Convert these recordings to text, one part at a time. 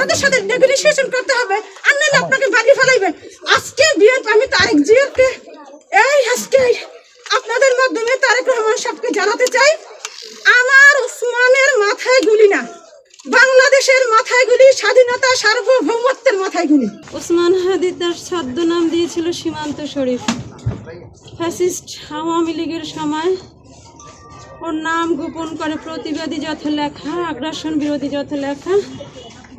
আমাদের সাথে নেগোসিয়েশন করতে হবে, আর নাহলে আপনাকে বাড়ি ফেলাইবে। আজকে বিএনপি, আমি তারেক জিয়াকে আজকে আপনাদের মাধ্যমে তারেক রহমান সাহেবকে জানাতে চাই, আমার ওসমানের মাথায় গুলি না, বাংলাদেশের মাথায় গুলি, স্বাধীনতা সার্বভৌমত্বের মাথায় গুলি। ওসমান হাদি তার ছদ্মনাম দিয়েছিল সীমান্ত শরীফ। ফ্যাসিস্ট আওয়ামী লীগের সময় ওর নাম গোপন করে প্রতিবাদী যত লেখা, আগ্রাসন বিরোধী যত লেখা,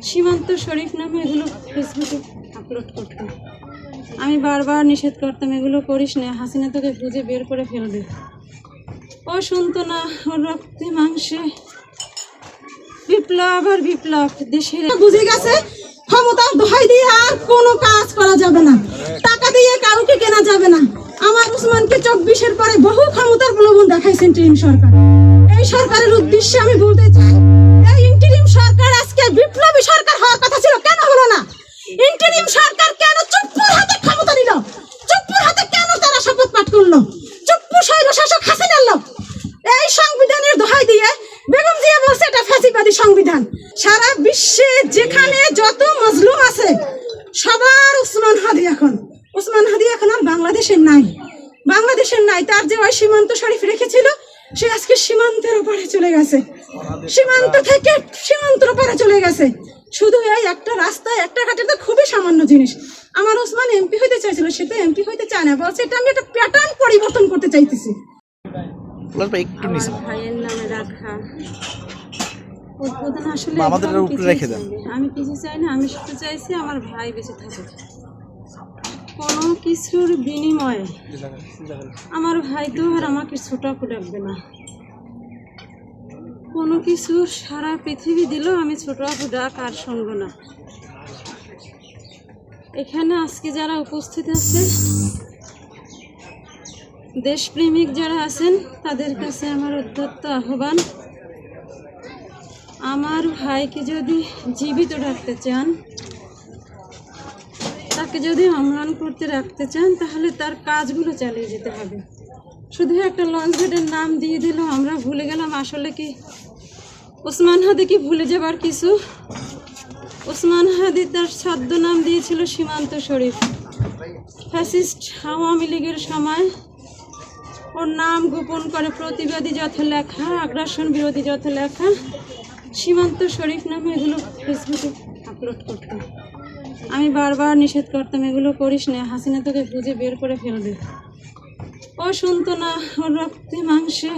সীমান্ত শরীফ নামে এগুলো ফেসবুকে আপলোড করতাম। আমি বারবার নিষেধ করতাম, এগুলো করিস না, হাসিনা তোকে খুঁজে বের করে ফেলবে। ও শুনতো না, ওর রক্তে মাংসে বিপ্লব আর বিপ্লব। দেশের বুঝে গেছে ক্ষমতার দোহাই দিয়ে আর কোনো কাজ করা যাবে না, টাকা দিয়ে কাউকে কেনা যাবে না। আমার ওসমানকে 24-এর পরে বহু ক্ষমতার প্রলোভন দেখাইছে ইন্টারিম সরকার। এই সরকারের উদ্দেশ্যে আমি বলতে চাই, এই ইন্টারিম সরকার আজকে বিপ্লবী সরকার হওয়ার কথা ছিল, কেন হলো না? ইন্টারিম সরকার কেন চুপ্পুর হাতে ক্ষমতা নিল? চুপ্পুর হাতে কেন তারা শপথ পাঠ করলো? চুপ্পু স্বৈরশাসক হাসিনার লোক। এই সংবিধানের দোহাই দিয়ে বেগম জিয়া বলছে এটা ফ্যাসিবাদী সংবিধান। সারা বিশ্বে যেখানে যত মজলুম আছে সবার ওসমান হাদি এখন আর বাংলাদেশের নাই, তার যে ওই সীমান্ত শরীফ রেখেছিল সে আজকে সীমান্তের ওপারে চলে গেছে, সীমান্ত থেকে সীমান্তের ওপারে চলে গেছে। শুধু এই একটা রাস্তায় একটা ঘাটের তো খুবই সামান্য জিনিস। আমার ওসমান এমপি হইতে চাইছিল, সে তো এমপি হইতে চায় না, বলছে এটা আমি একটা প্যাটার্ন পরিবর্তন করতে চাইতেছি। ভাইয়ের নামে রাখা উদ্বোধন আসলে আমি কিছু চাই না, আমি শুধু চাইছি আমার ভাই বেঁচে থাকে। কোনো কিছুর বিনিময়ে আমার ভাই তো আর আমাকে ছোট করে রাখবে না। কোনো কিছুর সারা পৃথিবী দিল, আমি ছোট আপু ডাক আর শুনবো না। এখানে আজকে যারা উপস্থিত আছে, দেশপ্রেমিক যারা আছেন, তাদের কাছে আমার উদ্ধত্ত আহ্বান, আমার ভাইকে যদি জীবিত রাখতে চান, তাকে যদি অম্লান করতে রাখতে চান, তাহলে তার কাজগুলো চালিয়ে যেতে হবে। শুধু একটা লঞ্চ ঘাটের নাম দিয়ে দিল, আমরা ভুলে গেলাম। আসলে কি ওসমান হাদি কি ভুলে যাবার কিছু? ওসমান হাদি তার ছদ্মনাম দিয়েছিল সীমান্ত শরীফ। ফ্যাসিস্ট আওয়ামী লীগের সময় ওর নাম গোপন করে প্রতিবাদী যত লেখা, আগ্রাসন বিরোধী যত লেখা, সীমান্ত শরীফ নামে এগুলো ফেসবুকে আপলোড করতাম। আমি বারবার নিষেধ করতাম, এগুলো করিস না, হাসিনা তোকে খুঁজে বের করে ফেলবে। ও শুনতো না, ওর রক্তে মাংসে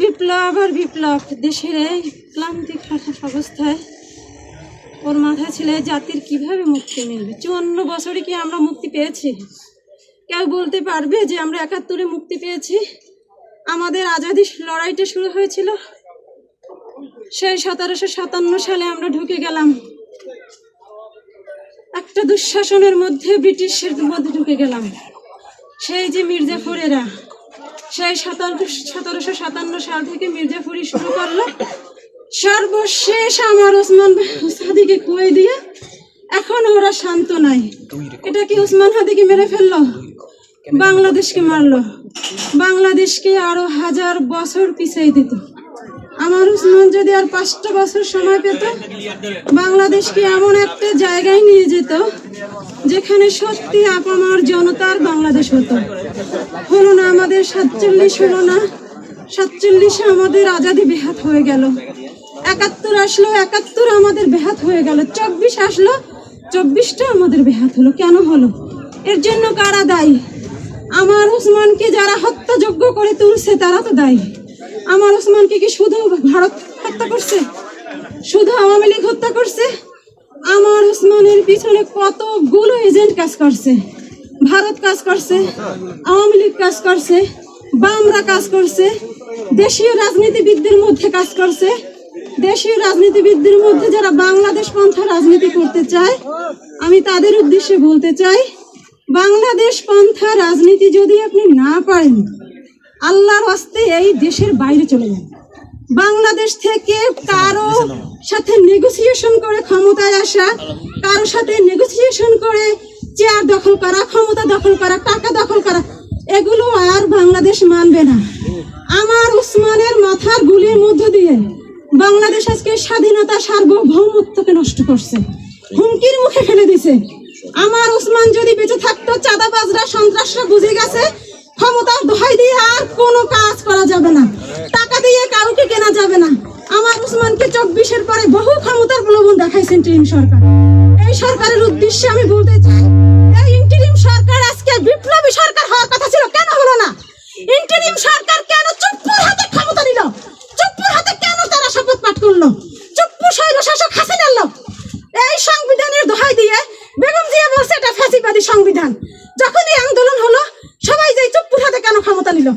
বিপ্লব আর বিপ্লব। দেশের এই ক্লান্তিক অবস্থায় ওর মাথায় ছিল জাতির কিভাবে মুক্তি মিলবে। 54 বছরে কি আমরা মুক্তি পেয়েছি? কেউ বলতে পারবে যে আমরা 71-এ মুক্তি পেয়েছি? আমাদের আজাদি লড়াইটা শুরু হয়েছিল সেই 1757 সালে। আমরা ঢুকে গেলাম একটা দুঃশাসনের মধ্যে, ব্রিটিশের মধ্যে ঢুকে গেলাম। সেই যে মির্জাফরেরা সেই 1757 সাল থেকে মির্জাফরি শুরু করলো, সর্বশেষ আমার ওসমান হাদিকে কুয়ে দিয়ে এখন ওরা শান্ত নাই। এটা কি ওসমান হাদিকে মেরে ফেললো? বাংলাদেশকে মারলো, বাংলাদেশকে আরো 1000 বছর পিছিয়ে দিত। আমার ওসমান যদি আর 5টা বছর সময় পেত, বাংলাদেশকে এমন একটা জায়গায় নিয়ে যেত যেখানে সত্যি আপামর জনতার বাংলাদেশ হতো। হলো না, আমাদের 47 হলো না, 47-এ আমাদের আজাদি বেহাত হয়ে গেল। 71 আসলো, 71 আমাদের বেহাত হয়ে গেল। 24 আসলো, 24টা আমাদের বেহাত হলো। কেন হলো? এর জন্য কারা দায়ী? আমার ওসমানকে যারা হত্যাযোগ্য করে তুলছে তারা তো দায়ী। আমার ওসমানকে কি শুধু ভারত হত্যা করছে? শুধু আওয়ামী লীগ হত্যা করছে? আমার ওসমানের পিছনে কতগুলো এজেন্ট কাজ করছে। ভারত কাজ করছে, আওয়ামী লীগ কাজ করছে, বামরা কাজ করছে, দেশীয় রাজনীতিবিদদের মধ্যে কাজ করছে। দেশীয় রাজনীতিবিদদের মধ্যে যারা বাংলাদেশ পন্থা রাজনীতি করতে চায়, আমি তাদের উদ্দেশ্যে বলতে চাই, বাংলাদেশ পন্থা রাজনীতি যদি আপনি না পারেন, আল্লাহর হস্তে এই দেশের বাইরে চলে যান। বাংলাদেশ থেকে কারো সাথে নেগোসিয়েশন করে ক্ষমতায় আসা, কারো সাথে নেগোসিয়েশন করে চেয়ার দখল করা, ক্ষমতা দখল করা, টাকা দখল করা, এগুলো আর বাংলাদেশ মানবে না। আমার ওসমানের মাথার গুলির মধ্য দিয়ে বাংলাদেশ আজকে স্বাধীনতা সার্বভৌমত্বকে নষ্ট করছে, হুমকির মুখে ফেলে দিছে। আমার ওসমান যদি বেঁচে থাকতো, চাঁদাবাজরা সন্ত্রাসরা বুঝে গেছে ক্ষমতার দোহাই দিয়ে আর কোনো কাজ করা যাবে না, টাকা দিয়ে কাউকে কেনা যাবে না। আমার ওসমানকে 24-এর পরে বহু ক্ষমতার প্রলোভন দেখাইছেন ইন্টারিম সরকার। এই সরকারের উদ্দেশ্যে আমি বলতে চাই, এই ইন্টারিম সরকার আজকে বিপ্লবী সরকার হওয়ার কথা ছিল, কেন হলো না? ইন্টারিম সরকার কেন চুপ্পুর হাতে ক্ষমতা নিল? চুপ্পুর হাতে কেন তারা শপথ পাঠ করলো? চুপ্পু স্বৈরশাসক হাসিনার লোক। এই সংবিধানের দোহাই দিয়ে বেগম জিয়া বলছে এটা ফ্যাসিবাদী সংবিধান। যখনই আন্দোলন হলো সবাই যে চুপ্পুর হাতে কেন ক্ষমতা নিল?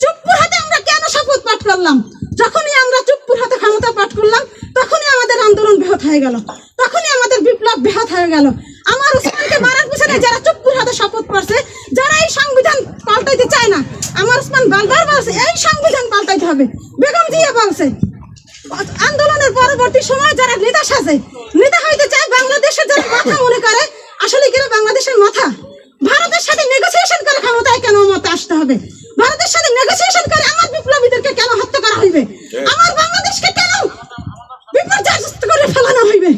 চুপ্পুর হাতে আমরা কেন শপথ পাঠ করলাম? যখনই আমরা চুপ্পুর হাতে ক্ষমতা পাঠ করলাম তখনই আমাদের আন্দোলন ব্যাহত হয়ে গেল, তখনই আমাদের বিপ্লব ব্যাহত হয়ে গেল। আমার ওসমানকে মারার পিছনে যারা চুপ্পুর হাতে শপথ করছে, যারা এই সংবিধান পাল্টাইতে চায় না, আমার ওসমান বারবার বলছে এই সংবিধান পাল্টাইতে হবে। বেগম জিয়া বলছে আন্দোলনের পরবর্তী সময় যারা নেতা সাজে, নেতা হইতে চায়, বাংলাদেশের যারা মাথা মনে করে, আসলে কি বাংলাদেশের মাথা? ভারতের সাথে নেগোসিয়েশন করে ক্ষমতায় কেন মতে আসতে হবে? ভারতের সাথে নেগোসিয়েশন করে আমার বিপ্লবীদেরকে কেন হত্যা করা হইবে? আমার বাংলাদেশকে কেন বিপর্যস্ত করে ফেলানো হইবে?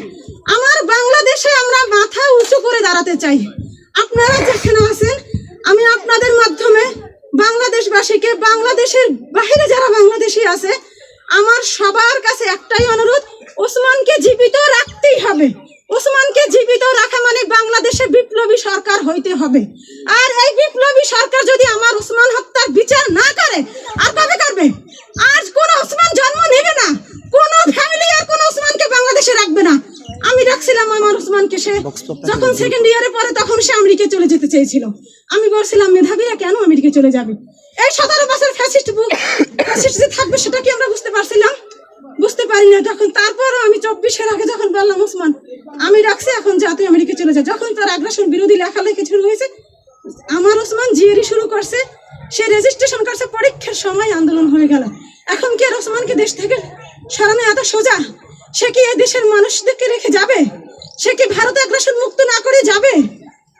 আমার বাংলাদেশে আমরা মাথা উঁচু করে দাঁড়াতে চাই। আপনারা যেখানে আছেন, আমি আপনাদের মাধ্যমে বাংলাদেশবাসীকে, বাংলাদেশের বাইরে যারা বাংলাদেশী আছে, আমার সবার কাছে একটাই অনুরোধ, ওসমানকে জীবিত রাখতেই হবে। ওসমানকে জীবিত রাখা মানে বাংলাদেশে বিপ্লবী সরকার হইতে হবে। আর এই বিপ্লবী সরকার যদি আমার ওসমান হত্যার বিচার না করে, আর কবে করবে? আজ কোন ওসমান জন্ম নেবে না, কোন ফ্যামিলি আর কোন ওসমানকে বাংলাদেশে রাখবে না। আমি রাখছিলাম আমার ওসমানকে, সে যখন সেকেন্ড ইয়ারে পড়ে তখন সে আমেরিকা চলে যেতে চেয়েছিল। আমি বলছিলাম মেধাবীরা কেন আমেরিকা চলে যাবে? এই 17 বছর ফ্যাসিস্ট যে থাকবে সেটা কি আমরা বুঝতে পারছিলাম? বুঝতে পারি না তখন। তারপর আমি 24-এর আগে যখন বললাম ওসমান আমি রাখছি, এখন যা তুই আমেরিকা চলে যা, যখন তার আগ্রাসন বিরোধী লেখালেখি শুরু হয়েছে, আমার ওসমান জিএরি শুরু করছে, সে রেজিস্ট্রেশন করছে, পরীক্ষার সময় আন্দোলন হয়ে গেল। এখন কি আর ওসমানকে দেশ থেকে সরানো এত সোজা? সে কি এই দেশের মানুষদেরকে রেখে যাবে? সে কি ভারতে আগ্রাসন মুক্ত না করে যাবে?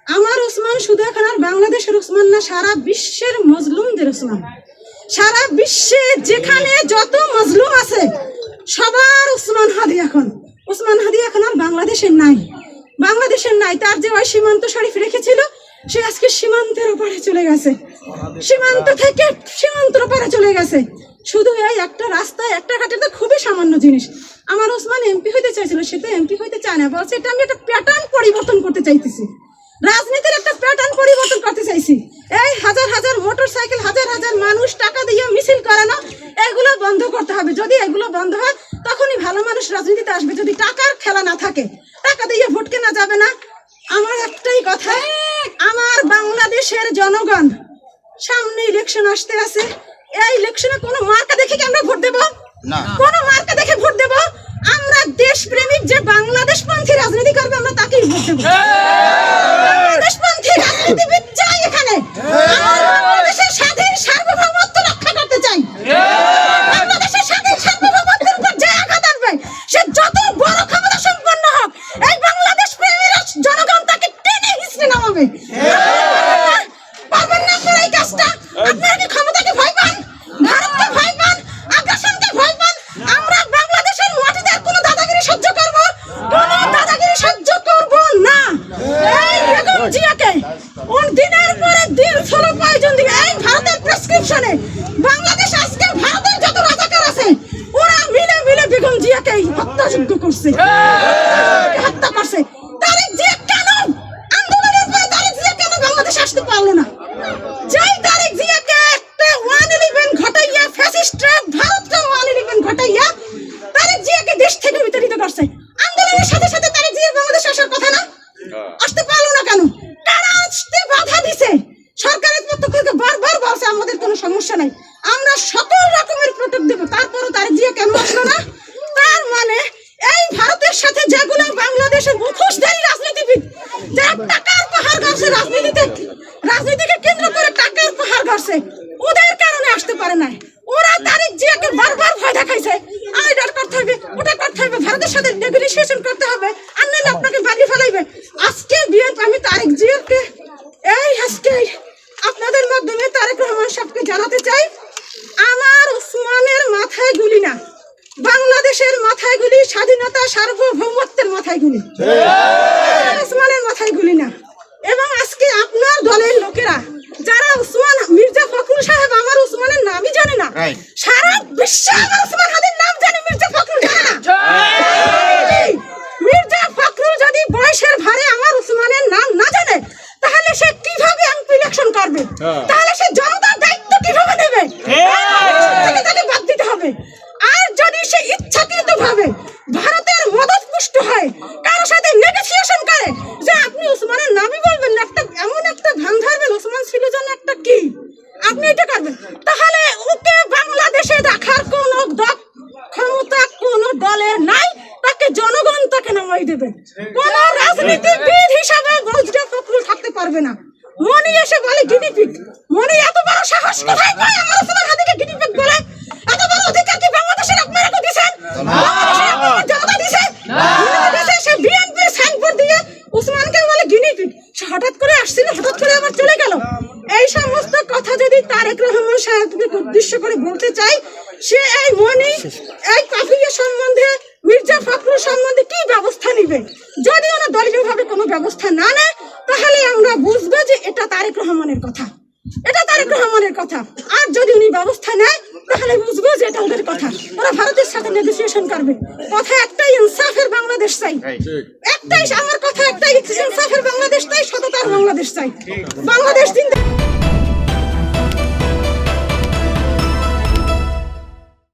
আমার ওসমান শুধু এখন আর বাংলাদেশের ওসমান না, সারা বিশ্বের মজলুমদের ওসমান। সারা বিশ্বে যেখানে যত মজলুম আছে সবার ওসমান হাদি এখন। ওসমান হাদি এখন আর বাংলাদেশের নাই, বাংলাদেশের নাই। তার যে ওই সীমান্ত শরীফ রেখেছিল, সে আজকে সীমান্তের ওপারে চলে গেছে, সীমান্ত থেকে সীমান্তের ওপারে চলে গেছে। শুধু এই একটা রাস্তায় একটা ঘাটের তো খুবই সামান্য জিনিস। আমার ওসমান এমপি হইতে চাইছিল, সে তো এমপি হইতে চায় না, বলছে এটা আমি একটা প্যাটার্ন পরিবর্তন করতে চাইতেছি, রাজনীতির একটা প্যাটার্ন পরিবর্তন করতে চাইছি। এই হাজার হাজার মোটরসাইকেল, হাজার হাজার মানুষ টাকা দিয়ে মিছিল করানো, এগুলো বন্ধ করতে হবে। যদি এগুলো বন্ধ হয় তখনই ভালো মানুষ রাজনীতিতে আসবে। যদি টাকার খেলা না থাকে, টাকা দিয়ে ভোট কেনা যাবে না। আমার একটাই কথা, আমার বাংলাদেশের জনগণ, সামনে ইলেকশন আসতে আছে, এই ইলেকশনে কোনো মার্কা দেখে কি আমরা ভোট দেব? কোন মার্কা দেখে ভোট দেব? আমরা দেশপ্রেমিক যে বাংলাদেশপন্থী রাজনীতি করবে আমরা তাকেই ভোট দেব। বাংলাদেশপন্থী রাজনীতিবিদ চাই এখানে। আমার বাংলাদেশের স্বাধীন সার্বভৌমত্ব রক্ষা করতে চাই। বাংলাদেশের স্বাধীন সার্বভৌমত্বের উপর যে আঘাত আনবে, সে যত বড় ক্ষমতা সম্পন্ন হোক, এই বাংলাদেশ প্রেমীর জনগণ তাকে টেনে হিঁচড়ে নামাবে। পারবেন না আপনারা এই কাজটা? আপনারা কি ক্ষমতাকে ভয় পান? ভারতকে ভয় পান? আগ্রাসনকে ভয় পান? আমরা বাংলাদেশের মাটিতে আর কোনো দাদাগিরি সহ্য করব? কোনো দাদাগিরি সহ্য করব না। এই বেগম জিয়াকে দিনের পরে দিন 16 প্রয়োজন দিবে। এই ভারতের প্রেসক্রিপশনে বাংলাদেশ আজকে ভারতের যত রাজাকার আছে ওরা মিলে মিলে বেগম জিয়াকে হত্যাযোগ্য করছে, হত্যা করছে। তারেক জিয়া কেন আন্দোলনের পরে তারেক জিয়া কেন বাংলাদেশে আসতে পারলো না? যাই তারেক জিয়াকে একটা 111 ঘটাইয়া, ফ্যাসিস্টরা ভারতকে 111 ঘটাইয়া তারেক জিয়াকে দেশ থেকে বিতাড়িত করছে। আন্দোলনের সাথে সাথে তারেক জিয়া বাংলাদেশে আসার কথা না? আসতে পারলো না কেন? কারা আসতে বাধা দিছে? সরকারের পক্ষ থেকে বারবার বলছে আমাদের কোনো সমস্যা নাই, আমরা সকল রকমের প্রোটেক্ট দেব, তারপরও তারেক জিয়া কেন আসলো না? তার মানে এই ভারতের সাথে যেগুলো বাংলাদেশের মুখোশধারী রাজনীতিবিদ, যারা টাকার পাহাড় গড়ছে, রাজনীতিকে কেন্দ্র করে টাকার পাহাড় গড়ছে, ওদের কারণে আসতে পারে না। ওরা তারেক জিয়াকে বারবার ভয় দেখাইছে, এটা করতে হবে, ওটা করতে হবে, ভারতের সাথে নেগোসিয়েশন করতে হবে, আর নাহলে আপনাকে বাড়ি ফেলাইবে। আজকে বিএনপি, আমি তারেক জিয়াকে আজকে আপনাদের মাধ্যমে তারেক রহমান সাহেবকে জানাতে চাই, আমার ওসমানের মাথায় গুলি না, বাংলাদেশের মাথায় গুলি, স্বাধীনতা সার্বভৌমত্বের মাথায় গুলি, ওসমানের মাথায় গুলি না। এবং আজকে আপনার দলের লোকেরা যারা উসমান মির্জা ফখরুল সাহেব আমার উসমানের নামই জানে না, সারা বিশ্বে আমার উসমান হাদির নাম জানে, মির্জা ফখরুল জানে না। মির্জা ফখরুল যদি বয়সের ভারে আমার উসমানের নাম না জানে তাহলে সে কিভাবে এমপি ইলেকশন করবে? তাহলে সে জনতার দায়িত্ব কিভাবে নেবে? তাকে বাদ দিতে হবে। আর যদি সে ইচ্ছাকৃতভাবে ভারতের মদত পুষ্ট হয় কারোর সাথে নেগোসিয়েশন করে যে আপনি উসমানের নামই বলবেন না, একটা এমন একটা ভান ধরবেন ওসমান ছিল যেন একটা কি, আপনি এটা করবেন, তাহলে ওকে বাংলাদেশে রাখার কোনো ক্ষমতা কোনো দলের নাই। তাকে জনগণ তাকে নামাই দেবে। কোন রাজনীতিবিদ হিসাবে মির্জা ফখরুল থাকতে পারবে না। মনি এসে বলে গিনিপিগ, মনি এত বড় সাহস কোথায় পায় আমার উসমান হাদিকে গিনিপিগ বলে? এত বড় অধিকার কি বাংলাদেশের আপনারা কেউ দিয়েছেন? জনতা দিয়েছে? সে বিএনপির সাইনবোর্ড দিয়ে উসমানকে বলে গিনিপিগ। সে হঠাৎ করে আসছিল, হঠাৎ করে আবার চলে গেল। এই সমস্ত কথা যদি তারেক রহমান সাহেবকে উদ্দেশ্য করে বলতে চাই, সে এই মনি এই পাপিয়া সম্বন্ধে মির্জা ফখরুল সম্বন্ধে কি ব্যবস্থা নিবে? যদি ওরা দলীয়ভাবে কোনো ব্যবস্থা না নেয় তাহলে আমরা বুঝবো যে এটা তারেক রহমানের কথা, এটা তারেক রহমানের কথা। আর যদি উনি ব্যবস্থা নেয় তাহলে বুঝবো যে এটা ওদের কথা। ওরা ভারতের সাথে নেগোসিয়েশন করবে। কথা একটাই, ইনসাফের বাংলাদেশ চাই। একটাই আমার কথা, একটাই, ইনসাফের বাংলাদেশ চাই, সততার বাংলাদেশ চাই। বাংলাদেশ জিন্দাবাদ।